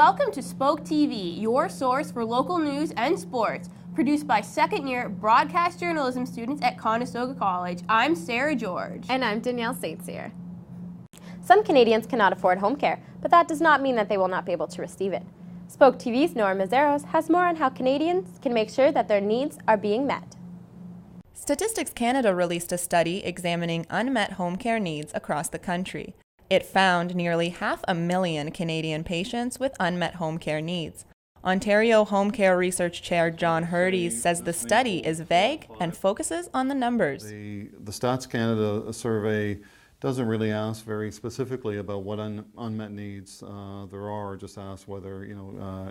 Welcome to Spoke TV, your source for local news and sports, produced by second-year broadcast journalism students at Conestoga College. I'm Sarah George. And I'm Danielle St. Cyr. Some Canadians cannot afford home care, but that does not mean that they will not be able to receive it. Spoke TV's Nora Mazeros has more on how Canadians can make sure that their needs are being met. Statistics Canada released a study examining unmet home care needs across the country. It found nearly 500,000 Canadian patients with unmet home care needs. Ontario Home Care Research Chair John Hurdy says the study is vague and focuses on the numbers. The Stats Canada survey doesn't really ask very specifically about what unmet needs there are, just asks whether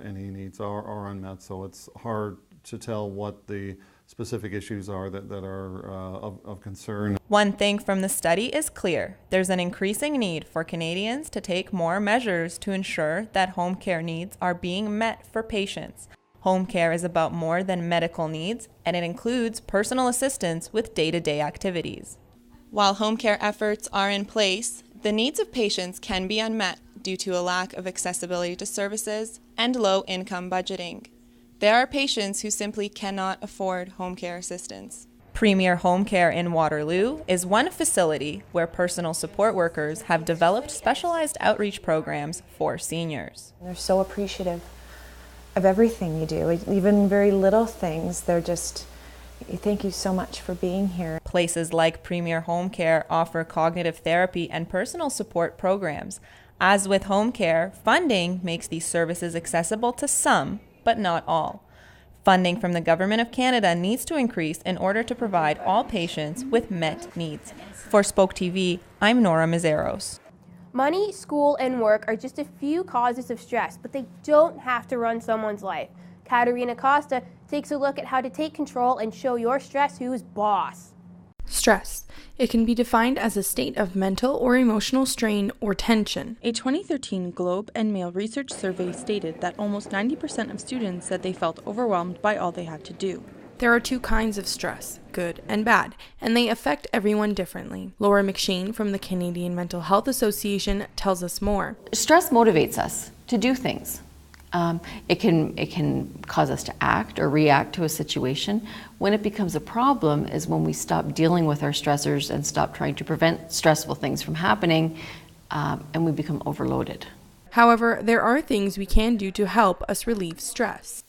any needs are unmet, so it's hard to tell what the specific issues are that are of concern. One thing from the study is clear. There's an increasing need for Canadians to take more measures to ensure that home care needs are being met for patients. Home care is about more than medical needs, and it includes personal assistance with day-to-day activities. While home care efforts are in place, the needs of patients can be unmet due to a lack of accessibility to services and low-income budgeting. There are patients who simply cannot afford home care assistance. Premier Home Care in Waterloo is one facility where personal support workers have developed specialized outreach programs for seniors. They're so appreciative of everything you do, even very little things. They're just, thank you so much for being here. Places like Premier Home Care offer cognitive therapy and personal support programs. As with home care, funding makes these services accessible to some, but not all. Funding from the Government of Canada needs to increase in order to provide all patients with met needs. For Spoke TV, I'm Nora Mazeros. Money, school, and work are just a few causes of stress, but they don't have to run someone's life. Katerina Costa takes a look at how to take control and show your stress who's boss. Stress. It can be defined as a state of mental or emotional strain or tension. A 2013 Globe and Mail research survey stated that almost 90% of students said they felt overwhelmed by all they had to do. There are two kinds of stress, good and bad, and they affect everyone differently. Laura McShane from the Canadian Mental Health Association tells us more. Stress motivates us to do things. It can cause us to act or react to a situation. When it becomes a problem is when we stop dealing with our stressors and stop trying to prevent stressful things from happening, and we become overloaded. However, there are things we can do to help us relieve stress.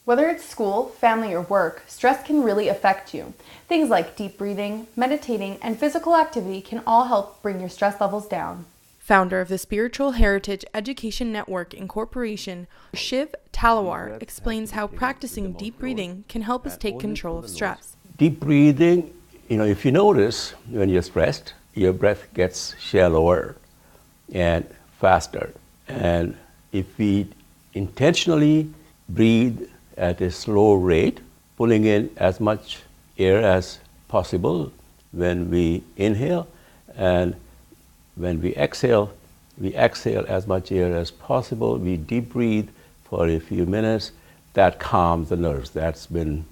Whether it's school, family, or work, stress can really affect you. Things like deep breathing, meditating, and physical activity can all help bring your stress levels down. Founder of the Spiritual Heritage Education Network Incorporation, Shiv Talawar explains how practicing deep breathing can help us take control of stress. Deep breathing, if you notice when you're stressed, your breath gets shallower and faster. And if we intentionally breathe at a slow rate, pulling in as much air as possible when we inhale, and when we exhale as much air as possible. We deep breathe for a few minutes. That calms the nerves. That's been,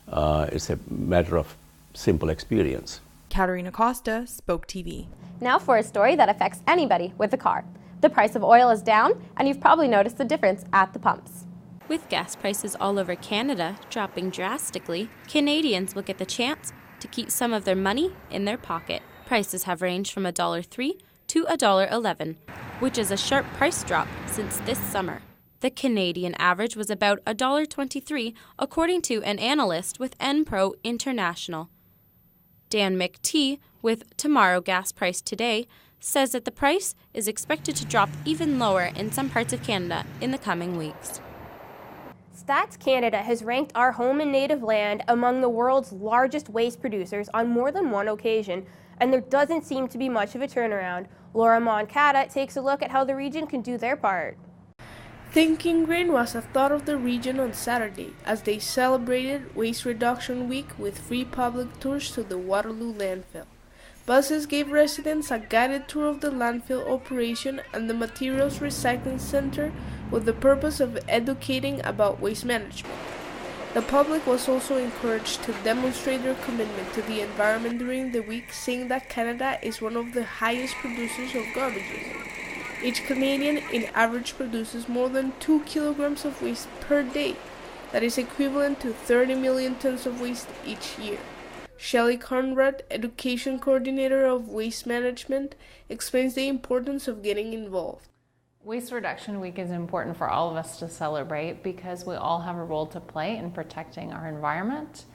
it's a matter of simple experience. Katerina Costa, Spoke TV. Now for a story that affects anybody with a car. The price of oil is down, and you've probably noticed the difference at the pumps. With gas prices all over Canada dropping drastically, Canadians will get the chance to keep some of their money in their pocket. Prices have ranged from $1.03 to $1.11, which is a sharp price drop since this summer. The Canadian average was about $1.23, according to an analyst with Enpro International. Dan McTee with Tomorrow Gas Price Today says that the price is expected to drop even lower in some parts of Canada in the coming weeks. Stats Canada has ranked our home and native land among the world's largest waste producers on more than one occasion, and there doesn't seem to be much of a turnaround. Laura Moncada takes a look at how the region can do their part. Thinking Green was a thought of the region on Saturday as they celebrated Waste Reduction Week with free public tours to the Waterloo landfill. Buses gave residents a guided tour of the landfill operation and the materials recycling center with the purpose of educating about waste management. The public was also encouraged to demonstrate their commitment to the environment during the week, saying that Canada is one of the highest producers of garbages. Each Canadian in average produces more than 2 kilograms of waste per day. That is equivalent to 30 million tons of waste each year. Shelley Conrad, Education Coordinator of Waste Management, explains the importance of getting involved. Waste Reduction Week is important for all of us to celebrate because we all have a role to play in protecting our environment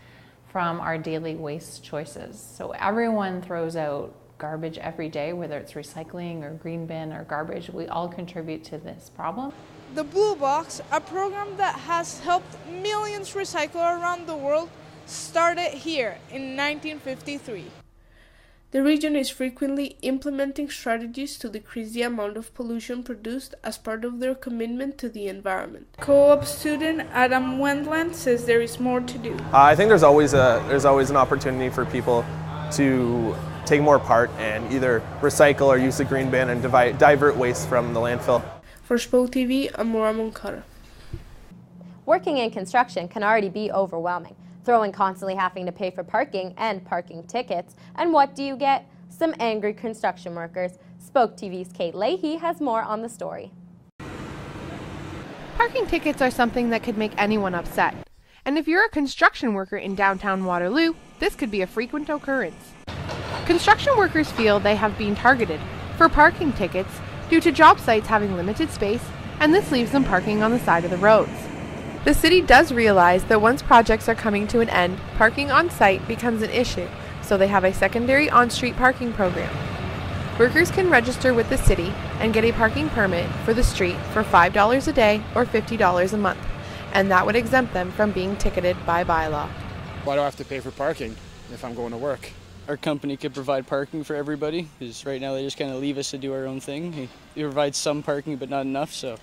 from our daily waste choices. So everyone throws out garbage every day, whether it's recycling or green bin or garbage. We all contribute to this problem. The Blue Box, a program that has helped millions recycle around the world, started here in 1953. The region is frequently implementing strategies to decrease the amount of pollution produced as part of their commitment to the environment. Co-op student Adam Wendland says there is more to do. I think there's always an opportunity for people to take more part and either recycle or use the green bin and divert waste from the landfill. For Spoke TV, I'm Maura Moncada. Working in construction can already be overwhelming. Throw in constantly having to pay for parking and parking tickets, and what do you get? Some angry construction workers. Spoke TV's Kate Leahy has more on the story. Parking tickets are something that could make anyone upset. And if you're a construction worker in downtown Waterloo, this could be a frequent occurrence. Construction workers feel they have been targeted for parking tickets due to job sites having limited space, and this leaves them parking on the side of the roads. The city does realize that once projects are coming to an end, parking on site becomes an issue, so they have a secondary on-street parking program. Workers can register with the city and get a parking permit for the street for $5 a day or $50 a month, and that would exempt them from being ticketed by bylaw. Why do I have to pay for parking if I'm going to work? Our company could provide parking for everybody, because right now they just kind of leave us to do our own thing. They provide some parking, but not enough, so.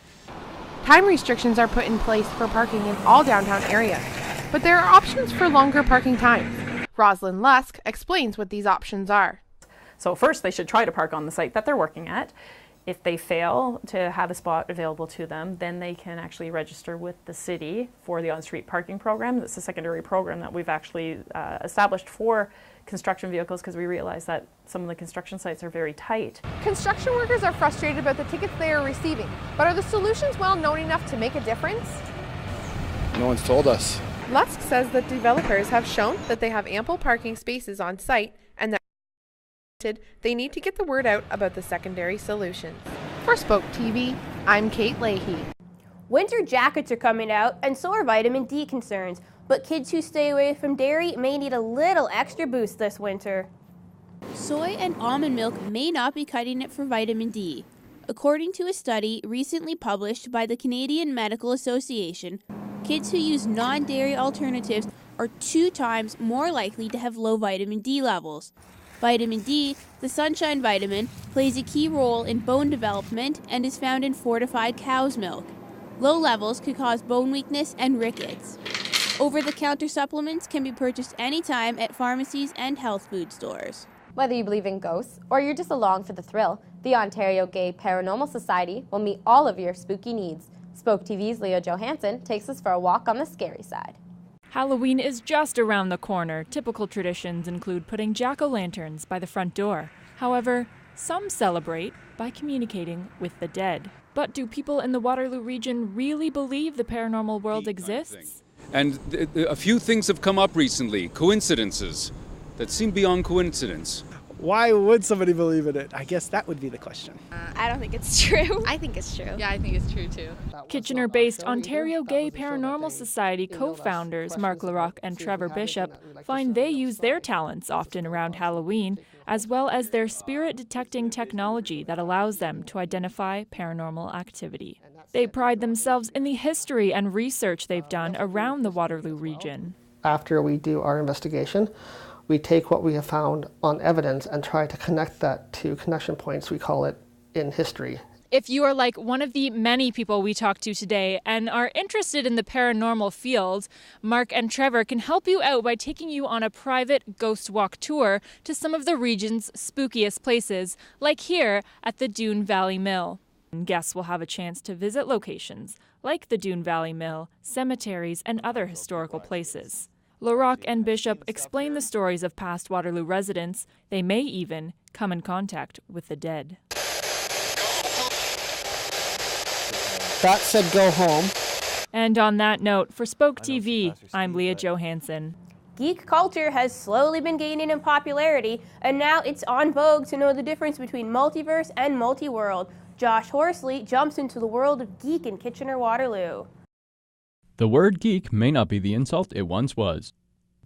Time restrictions are put in place for parking in all downtown areas, but there are options for longer parking times. Rosalind Lusk explains what these options are. So first, they should try to park on the site that they're working at. If they fail to have a spot available to them, then they can actually register with the city for the on-street parking program. That's a secondary program that we've actually established for construction vehicles because we realize that some of the construction sites are very tight. Construction workers are frustrated about the tickets they are receiving, but are the solutions well known enough to make a difference? No one's told us. Lusk says that developers have shown that they have ample parking spaces on site and that they need to get the word out about the secondary solutions. For Spoke TV, I'm Kate Leahy. Winter jackets are coming out, and so are vitamin D concerns. But kids who stay away from dairy may need a little extra boost this winter. Soy and almond milk may not be cutting it for vitamin D. According to a study recently published by the Canadian Medical Association, kids who use non-dairy alternatives are 2 times more likely to have low vitamin D levels. Vitamin D, the sunshine vitamin, plays a key role in bone development and is found in fortified cow's milk. Low levels could cause bone weakness and rickets. Over-the-counter supplements can be purchased anytime at pharmacies and health food stores. Whether you believe in ghosts or you're just along for the thrill, the Ontario Gay Paranormal Society will meet all of your spooky needs. Spoke TV's Leo Johansson takes us for a walk on the scary side. Halloween is just around the corner. Typical traditions include putting jack-o'-lanterns by the front door. However, some celebrate by communicating with the dead. But do people in the Waterloo region really believe the paranormal world exists? And a few things have come up recently, coincidences that seem beyond coincidence. Why would somebody believe in it? I guess that would be the question. I don't think it's true. I think it's true. Yeah, I think it's true too. Kitchener-based Ontario Gay Paranormal Society co-founders Mark Larocque and Trevor Bishop find they use their talents often around Halloween, as well as their spirit-detecting technology that allows them to identify paranormal activity. They pride themselves in the history and research they've done around the Waterloo region. After we do our investigation, we take what we have found on evidence and try to connect that to connection points, we call it, in history. If you are like one of the many people we talked to today and are interested in the paranormal field, Mark and Trevor can help you out by taking you on a private ghost walk tour to some of the region's spookiest places, like here at the Dune Valley Mill. Guests will have a chance to visit locations like the Dune Valley Mill, cemeteries, and other historical places. Larocque and Bishop explain the stories of past Waterloo residents. They may even come in contact with the dead. That said, go home. And on that note, for Spoke TV, I'm Leah Johansson. Geek culture has slowly been gaining in popularity, and now it's on vogue to know the difference between multiverse and multi-world. Josh Horsley jumps into the world of geek in Kitchener-Waterloo. The word geek may not be the insult it once was.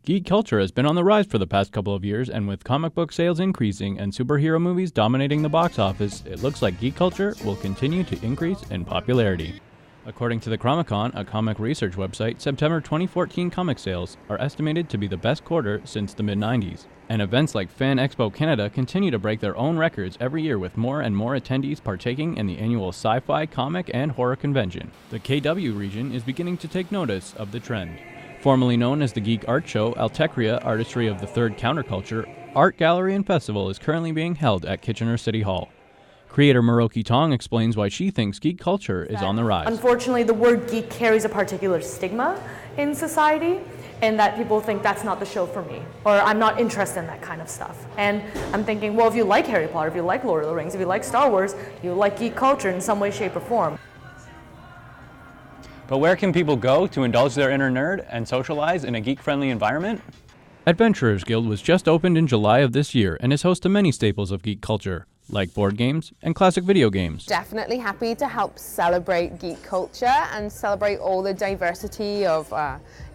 Geek culture has been on the rise for the past couple of years, and with comic book sales increasing and superhero movies dominating the box office, it looks like geek culture will continue to increase in popularity. According to the Chromicon, a comic research website, September 2014 comic sales are estimated to be the best quarter since the mid-90s. And events like Fan Expo Canada continue to break their own records every year, with more and more attendees partaking in the annual sci-fi, comic, and horror convention. The KW region is beginning to take notice of the trend. Formerly known as the Geek Art Show, Altecria Artistry of the Third Counterculture Art Gallery and Festival is currently being held at Kitchener City Hall. Creator Muroki Tong explains why she thinks geek culture is on the rise. Unfortunately, the word geek carries a particular stigma in society, and that people think that's not the show for me, or I'm not interested in that kind of stuff. And I'm thinking, well, if you like Harry Potter, if you like Lord of the Rings, if you like Star Wars, you like geek culture in some way, shape, or form. But where can people go to indulge their inner nerd and socialize in a geek-friendly environment? Adventurers Guild was just opened in July of this year and is host to many staples of geek culture, like board games and classic video games. Definitely happy to help celebrate geek culture and celebrate all the diversity of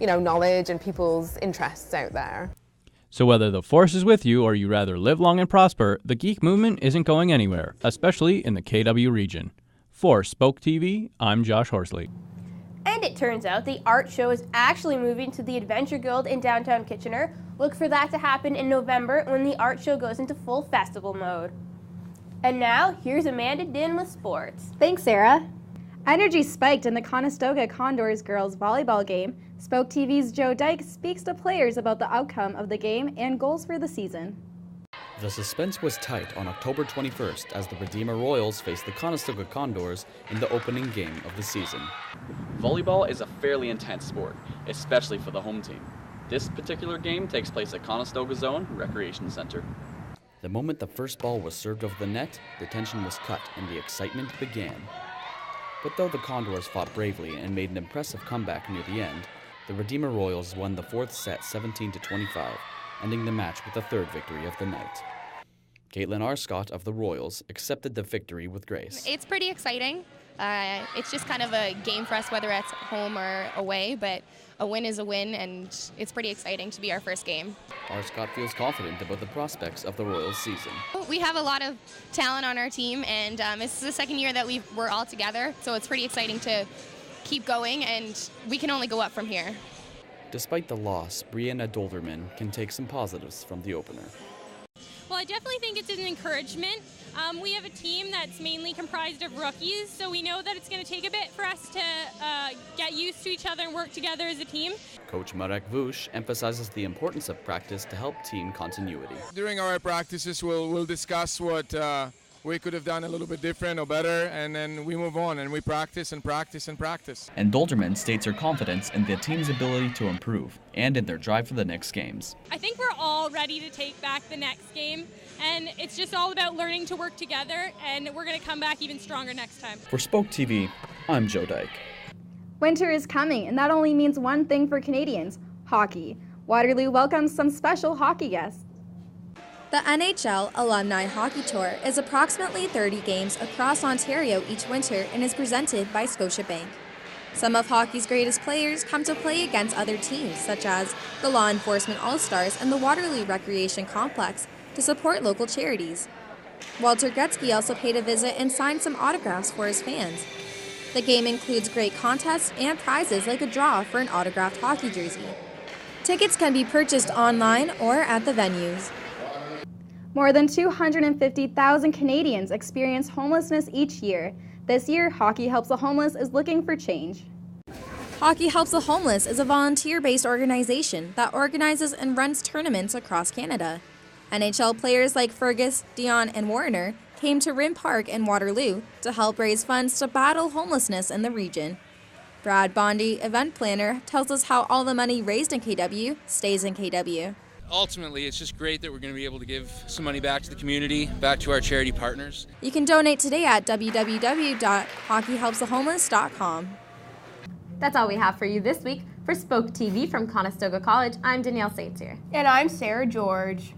knowledge and people's interests out there. So whether the force is with you or you rather live long and prosper, the geek movement isn't going anywhere, especially in the KW region. For Spoke TV, I'm Josh Horsley. And it turns out the art show is actually moving to the Adventure Guild in downtown Kitchener. Look for that to happen in November when the art show goes into full festival mode. And now, here's Amanda Din with sports. Thanks, Sarah. Energy spiked in the Conestoga Condors girls volleyball game. Spoke TV's Joe Dyke speaks to players about the outcome of the game and goals for the season. The suspense was tight on October 21st as the Redeemer Royals faced the Conestoga Condors in the opening game of the season. Volleyball is a fairly intense sport, especially for the home team. This particular game takes place at Conestoga Zone Recreation Center. The moment the first ball was served over the net, the tension was cut and the excitement began. But though the Condors fought bravely and made an impressive comeback near the end, the Redeemer Royals won the fourth set 17-25, ending the match with the third victory of the night. Caitlin Arscott of the Royals accepted the victory with grace. It's pretty exciting. It's just kind of a game for us, whether it's home or away, but a win is a win, and it's pretty exciting to be our first game. Arscott feels confident about the prospects of the Royals season. We have a lot of talent on our team, and this is the second year that we're all together, so it's pretty exciting to keep going, and we can only go up from here. Despite the loss, Brianna Dolderman can take some positives from the opener. Well, I definitely think it's an encouragement. We have a team that's mainly comprised of rookies, so we know that it's going to take a bit for us to get used to each other and work together as a team. Coach Marek Vush emphasizes the importance of practice to help team continuity. During our practices, we'll discuss what we could have done a little bit different or better, and then we move on and we practice and practice and practice. And Dolderman states her confidence in the team's ability to improve and in their drive for the next games. I think we're all ready to take back the next game, and it's just all about learning to work together, and we're going to come back even stronger next time. For Spoke TV, I'm Joe Dyke. Winter is coming, and that only means one thing for Canadians: hockey. Waterloo welcomes some special hockey guests. The NHL Alumni Hockey Tour is approximately 30 games across Ontario each winter and is presented by Scotiabank. Some of hockey's greatest players come to play against other teams, such as the Law Enforcement All-Stars and the Waterloo Recreation Complex, to support local charities. Walter Gretzky also paid a visit and signed some autographs for his fans. The game includes great contests and prizes like a draw for an autographed hockey jersey. Tickets can be purchased online or at the venues. More than 250,000 Canadians experience homelessness each year. This year, Hockey Helps the Homeless is looking for change. Hockey Helps the Homeless is a volunteer-based organization that organizes and runs tournaments across Canada. NHL players like Fergus, Dion, and Warner came to Rim Park in Waterloo to help raise funds to battle homelessness in the region. Brad Bondy, event planner, tells us how all the money raised in KW stays in KW. ultimately, it's just great that we're going to be able to give some money back to the community, back to our charity partners. You can donate today at www.hockeyhelpsthehomeless.com. That's all we have for you this week. For Spoke TV from Conestoga College, I'm Danielle St-Cyr. And I'm Sarah George.